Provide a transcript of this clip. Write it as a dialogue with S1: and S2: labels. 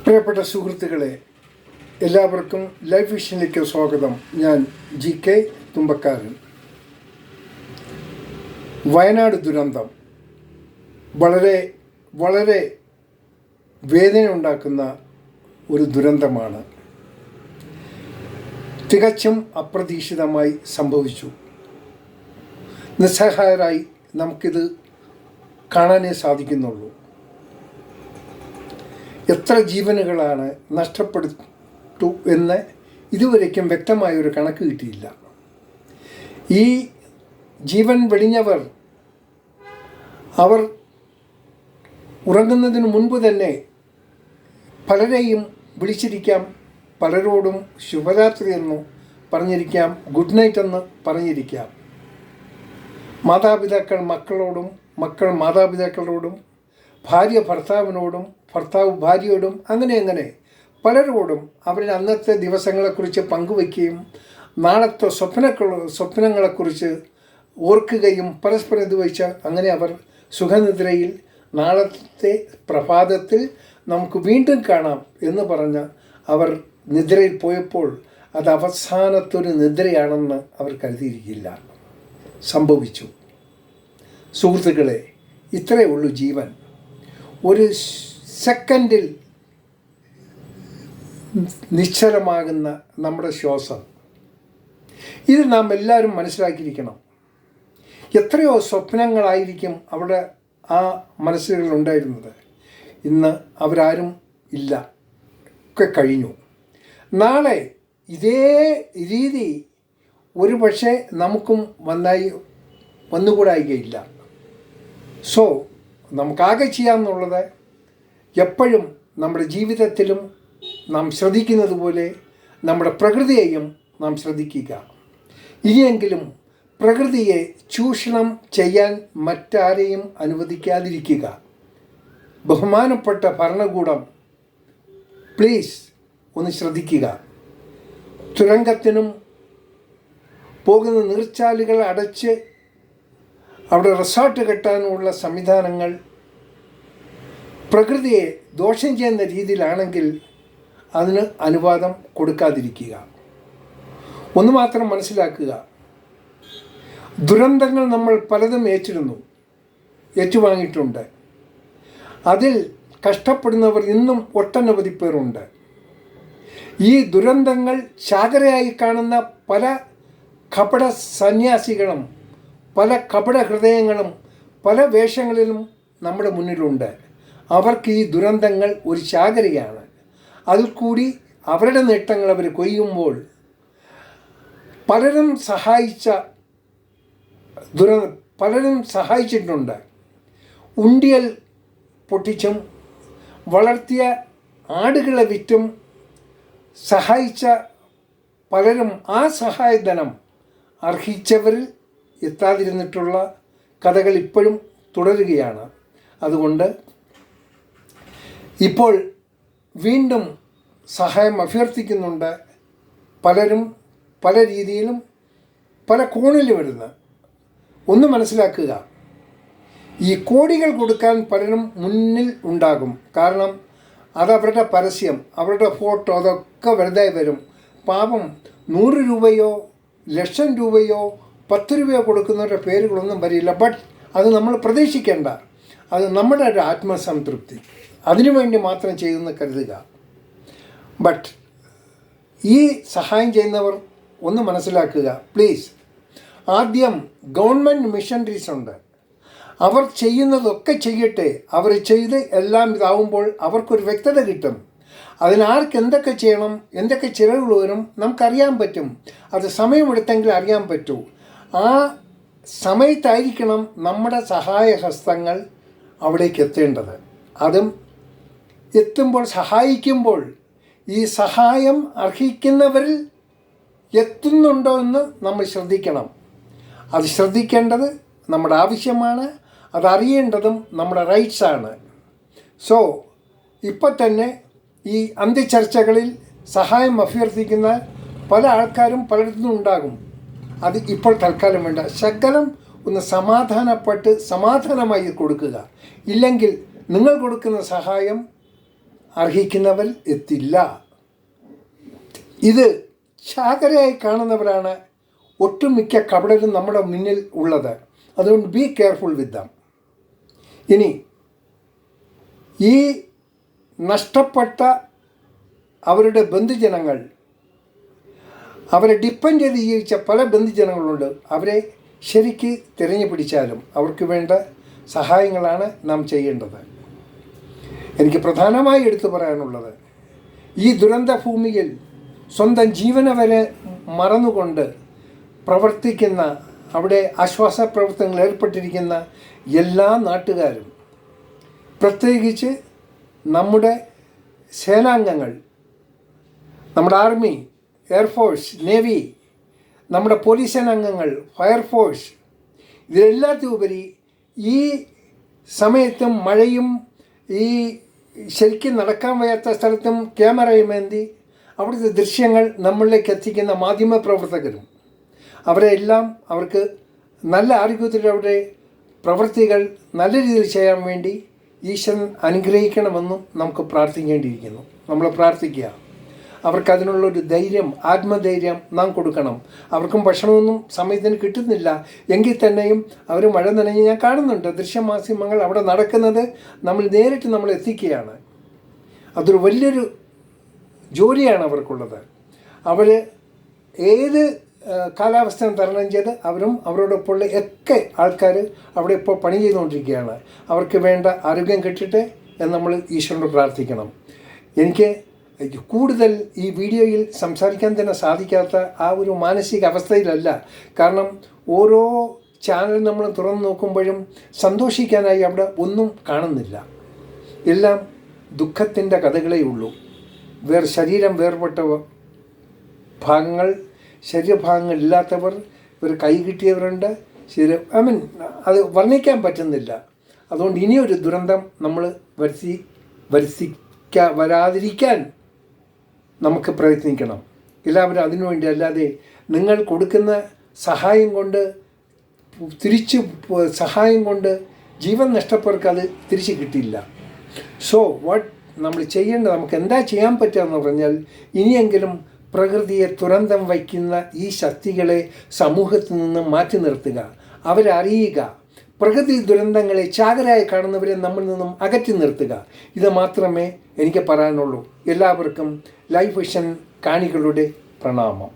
S1: പ്രിയപ്പെട്ട സുഹൃത്തുക്കളെ, എല്ലാവർക്കും ലൈഫ് വിഷനിലേക്ക് സ്വാഗതം. ഞാൻ GK തുമ്പക്കാരൻ. വയനാട് ദുരന്തം വളരെ വളരെ വേദന ഉണ്ടാക്കുന്ന ഒരു ദുരന്തമാണ്. തികച്ചും അപ്രതീക്ഷിതമായി സംഭവിച്ചു. നിസ്സഹായരായി നമുക്കിത് കാണാനേ സാധിക്കുന്നുള്ളൂ. എത്ര ജീവനുകളാണ് നഷ്ടപ്പെട്ടു എന്ന് ഇതുവരേക്കും വ്യക്തമായൊരു കണക്ക് കിട്ടിയില്ല. ഈ ജീവൻ വെടിഞ്ഞവർ അവർ ഉറങ്ങുന്നതിന് മുൻപ് തന്നെ പലരെയും വിളിച്ചിരിക്കാം, പലരോടും ശുഭരാത്രി എന്ന് പറഞ്ഞിരിക്കാം, ഗുഡ് നൈറ്റ് എന്ന് പറഞ്ഞിരിക്കാം. മാതാപിതാക്കൾ മക്കളോടും, മക്കൾ മാതാപിതാക്കളോടും, ഭാര്യ ഭർത്താവിനോടും, ഭർത്താവ് ഭാര്യയോടും, അങ്ങനെ പലരോടും അവരുടെ അന്നത്തെ ദിവസങ്ങളെക്കുറിച്ച് പങ്കുവയ്ക്കുകയും നാളത്തെ സ്വപ്നങ്ങളെക്കുറിച്ച് ഓർക്കുകയും പരസ്പരം ഇത് വെച്ച് അങ്ങനെ അവർ സുഖനിദ്രയിൽ നാളത്തെ പ്രഭാതത്തിൽ നമുക്ക് വീണ്ടും കാണാം എന്ന് പറഞ്ഞ് അവർ നിദ്രയിൽ പോയപ്പോൾ അത് അവസാനത്തൊരു നിദ്രയാണെന്ന് അവർ കരുതിയിരിക്കില്ല. സംഭവിച്ചു. സുഹൃത്തുക്കളെ, ഇത്രയേ ഉള്ളൂ ജീവൻ. ഒരു സെക്കൻഡിൽ നിശ്ചലമാകുന്ന നമ്മുടെ ശ്വാസം. ഇത് നാം എല്ലാവരും മനസ്സിലാക്കിയിരിക്കണം. എത്രയോ സ്വപ്നങ്ങളായിരിക്കും അവിടെ ആ മനസ്സുകളിലുണ്ടായിരുന്നത്. ഇന്ന് അവരാരും ഇല്ല, ഒക്കെ കഴിഞ്ഞു. നാളെ ഇതേ രീതി ഒരു പക്ഷേ നമുക്കും വന്നുകൂടായികയില്ല. സോ നമുക്കാകെ ചെയ്യാമെന്നുള്ളത് എപ്പോഴും നമ്മുടെ ജീവിതത്തിലും നാം ശ്രദ്ധിക്കുന്നത് പോലെ നമ്മുടെ പ്രകൃതിയെയും നാം ശ്രദ്ധിക്കുക. ഇനിയെങ്കിലും പ്രകൃതിയെ ചൂഷണം ചെയ്യാൻ മറ്റാരെയും അനുവദിക്കാതിരിക്കുക. ബഹുമാനപ്പെട്ട ഭരണകൂടം, പ്ലീസ് ഒന്ന് ശ്രദ്ധിക്കുക. തുരങ്കത്തിനും പോകുന്ന നീർച്ചാലുകൾ അടച്ച് അവിടെ റിസോർട്ട് കെട്ടാനുള്ള സംവിധാനങ്ങൾ പ്രകൃതിയെ ദോഷം ചെയ്യുന്ന രീതിയിലാണെങ്കിൽ അതിന് അനുവാദം കൊടുക്കാതിരിക്കുക. ഒന്ന് മാത്രം മനസ്സിലാക്കുക, ദുരന്തങ്ങൾ നമ്മൾ പലതും ഏറ്റുവാങ്ങിയിട്ടുണ്ട്. അതിൽ കഷ്ടപ്പെടുന്നവർ ഇന്നും ഒട്ടനവധി പേരുണ്ട്. ഈ ദുരന്തങ്ങൾ ചാകരയായി കാണുന്ന പല കപട സന്യാസികളും പല കപട ഹൃദയങ്ങളും പല വേഷങ്ങളിലും നമ്മുടെ മുന്നിലുണ്ട്. അവർക്ക് ഈ ദുരന്തങ്ങൾ ഒരു ചാകരയാണ്. അതിൽ കൂടി അവരുടെ നേട്ടങ്ങൾ അവർ കൊയ്യുമ്പോൾ പലരും സഹായിച്ചിട്ടുണ്ട്. ഉണ്ടിയൽ പൊട്ടിച്ചും വളർത്തിയ ആടുകളെ വിറ്റും സഹായിച്ച പലരും ആ സഹായധനം അർഹിച്ചവരിൽ എത്താതിരുന്നിട്ടുള്ള കഥകൾ ഇപ്പോഴും തുടരുകയാണ്. അതുകൊണ്ട് ഇപ്പോൾ വീണ്ടും സഹായം അഭ്യർത്ഥിക്കുന്നുണ്ട്. പലരും പല രീതിയിലും പല കോണിൽ വരുന്ന. ഒന്ന് മനസ്സിലാക്കുക, ഈ കോടികൾ കൊടുക്കാൻ പലരും മുന്നിൽ ഉണ്ടാകും. കാരണം അതവരുടെ പരസ്യം, അവരുടെ ഫോട്ടോ, അതൊക്കെ വെറുതെ വരും. പാപം 100 രൂപയോ ലക്ഷം രൂപയോ 10 രൂപയോ കൊടുക്കുന്നവരുടെ പേരുകളൊന്നും വരില്ല. ബട്ട് അത് നമ്മൾ പ്രതീക്ഷിക്കേണ്ട. അത് നമ്മുടെ ഒരു ആത്മസംതൃപ്തി, അതിനുവേണ്ടി മാത്രം ചെയ്യുമെന്ന് കരുതുക. ബട്ട് ഈ സഹായം ചെയ്യുന്നവർ ഒന്ന് മനസ്സിലാക്കുക, പ്ലീസ്. ആദ്യം ഗവൺമെൻറ് മിഷനറീസ് ഉണ്ട്, അവർ ചെയ്യുന്നതൊക്കെ ചെയ്യട്ടെ. അവർ ചെയ്ത് എല്ലാം ഇതാവുമ്പോൾ അവർക്കൊരു വ്യക്തത കിട്ടും. അതിനാർക്ക് എന്തൊക്കെ ചെയ്യണം, എന്തൊക്കെ ചിലവുകൾ വരും നമുക്കറിയാൻ പറ്റും. അത് സമയമെടുത്തെങ്കിൽ അറിയാൻ പറ്റൂ. ആ സമയത്തായിരിക്കണം നമ്മുടെ സഹായഹസ്തങ്ങൾ അവിടേക്ക് എത്തേണ്ടത്. അതും എത്തുമ്പോൾ, സഹായിക്കുമ്പോൾ ഈ സഹായം അർഹിക്കുന്നവരിൽ എത്തുന്നുണ്ടോ എന്ന് നമ്മൾ ശ്രദ്ധിക്കണം. അത് ശ്രദ്ധിക്കേണ്ടത് നമ്മുടെ ആവശ്യമാണ്. അതറിയേണ്ടതും നമ്മുടെ റൈറ്റ്സാണ്. സോ ഇപ്പോൾ തന്നെ ഈ അന്ത്യചർച്ചകളിൽ സഹായം അഭ്യർത്ഥിക്കുന്ന പല ആൾക്കാരും പലയിടത്തും ഉണ്ടാകും. അത് ഇപ്പോൾ തൽക്കാലം വേണ്ട. ശകലം ഒന്ന് സമാധാനമായി കൊടുക്കുക. ഇല്ലെങ്കിൽ നിങ്ങൾ കൊടുക്കുന്ന സഹായം അർഹിക്കുന്നവർ എത്തില്ല. ഇത് ചാകരയായി കാണുന്നവരാണ് ഒട്ടുമിക്ക കപടരും നമ്മുടെ മുന്നിൽ ഉള്ളത്. അതുകൊണ്ട് ബി കെയർഫുൾ വിത്ത് ദം. ഇനി ഈ നഷ്ടപ്പെട്ട അവരുടെ ബന്ധുജനങ്ങൾ, അവരെ ഡിപ്പെൻഡ് ചെയ്ത് ജീവിച്ച പല ബന്ധുജനങ്ങളുണ്ട്. അവരെ ശരിക്ക് തിരഞ്ഞു പിടിച്ചാലും അവർക്ക് വേണ്ട സഹായങ്ങളാണ് നാം ചെയ്യേണ്ടത്. എനിക്ക് പ്രധാനമായി എടുത്തു പറയാനുള്ളത്, ഈ ദുരന്ത ഭൂമിയിൽ സ്വന്തം ജീവനെ വരെ മറന്നുകൊണ്ട് പ്രവർത്തിക്കുന്ന, അവിടെ ആശ്വാസ പ്രവർത്തനങ്ങളിൽ ഏർപ്പെട്ടിരിക്കുന്ന എല്ലാ നാട്ടുകാരും, പ്രത്യേകിച്ച് നമ്മുടെ സേനാംഗങ്ങൾ, നമ്മുടെ ആർമി, എയർഫോഴ്സ്, നേവി, നമ്മുടെ പോലീസ് സേനാംഗങ്ങൾ, ഫയർഫോഴ്സ്, ഇതിലെല്ലാത്തിനും ഉപരി ഈ സമയത്തും മഴയും ഈ ശരിക്കും നടക്കാൻ വയ്യാത്ത സ്ഥലത്തും ക്യാമറയുമേന്തി അവിടുത്തെ ദൃശ്യങ്ങൾ നമ്മളിലേക്ക് എത്തിക്കുന്ന മാധ്യമ പ്രവർത്തകരും, അവരെല്ലാം അവർക്ക് നല്ല ആരോഗ്യത്തിലൂടെ പ്രവൃത്തികൾ നല്ല രീതിയിൽ ചെയ്യാൻ വേണ്ടി ഈശ്വരൻ അനുഗ്രഹിക്കണമെന്നും നമുക്ക് പ്രാർത്ഥിക്കേണ്ടിയിരിക്കുന്നു. നമ്മൾ പ്രാർത്ഥിക്കുക. അവർക്കതിനുള്ളൊരു ധൈര്യം, ആത്മധൈര്യം നാം കൊടുക്കണം. അവർക്കും ഭക്ഷണമൊന്നും സമയത്തിന് കിട്ടുന്നില്ല എങ്കിൽ തന്നെയും അവർ മഴ നനഞ്ഞ് ഞാൻ കാണുന്നുണ്ട് ദൃശ്യമാധ്യമങ്ങൾ അവിടെ നടക്കുന്നത് നമ്മൾ നേരിട്ട് നമ്മൾ എത്തിക്കുകയാണ്. അതൊരു വലിയൊരു ജോലിയാണ് അവർക്കുള്ളത്. അവർ ഏത് കാലാവസ്ഥയും തരണം ചെയ്ത് അവരും അവരോടൊപ്പമുള്ള ഒക്കെ ആൾക്കാർ അവിടെ ഇപ്പോൾ പണി ചെയ്തുകൊണ്ടിരിക്കുകയാണ്. അവർക്ക് വേണ്ട ആരോഗ്യം കിട്ടട്ടെ എന്ന് നമ്മൾ ഈശ്വരനോട് പ്രാർത്ഥിക്കണം. എനിക്ക് കൂടുതൽ ഈ വീഡിയോയിൽ സംസാരിക്കാൻ തന്നെ സാധിക്കാത്ത ആ ഒരു മാനസിക അവസ്ഥയിലല്ല. കാരണം ഓരോ ചാനൽ നമ്മൾ തുറന്നു നോക്കുമ്പോഴും സന്തോഷിക്കാനായി അവിടെ ഒന്നും കാണുന്നില്ല. എല്ലാം ദുഃഖത്തിൻ്റെ കഥകളേ ഉള്ളൂ. ശരീരം വേർപെട്ട ഭാഗങ്ങൾ, ശരീരഭാഗങ്ങൾ ഇല്ലാത്തവർ, ഇവർ കൈ കിട്ടിയവരുണ്ട്. അത് വർണ്ണിക്കാൻ പറ്റുന്നില്ല. അതുകൊണ്ട് ഇനിയൊരു ദുരന്തം നമ്മൾ വരാതിരിക്കാൻ നമുക്ക് പ്രയത്നിക്കണം. എല്ലാവരും അതിനുവേണ്ടി. അല്ലാതെ നിങ്ങൾ കൊടുക്കുന്ന സഹായം കൊണ്ട് ജീവൻ നഷ്ടപ്പെട്ടവർക്ക് അത് തിരിച്ച് കിട്ടില്ല. സോ നമ്മൾ ചെയ്യേണ്ടത്, നമുക്ക് എന്താ ചെയ്യാൻ പറ്റുകയെന്ന് പറഞ്ഞാൽ, ഇനിയെങ്കിലും പ്രകൃതിയെ തുരന്തം വയ്ക്കുന്ന ഈ ശക്തികളെ സമൂഹത്തിൽ നിന്ന് മാറ്റി നിർത്തുക, അവരറിയുക. പ്രകൃതി ദുരന്തങ്ങളെ ചാകരായി കാണുന്നവരെ നമ്മളിൽ നിന്നും അകറ്റി നിർത്തുക. ഇത് മാത്രമേ എനിക്ക് പറയാനുള്ളൂ. എല്ലാവർക്കും ലൈഫ് വിഷൻ കാണികളുടെ പ്രണാമം.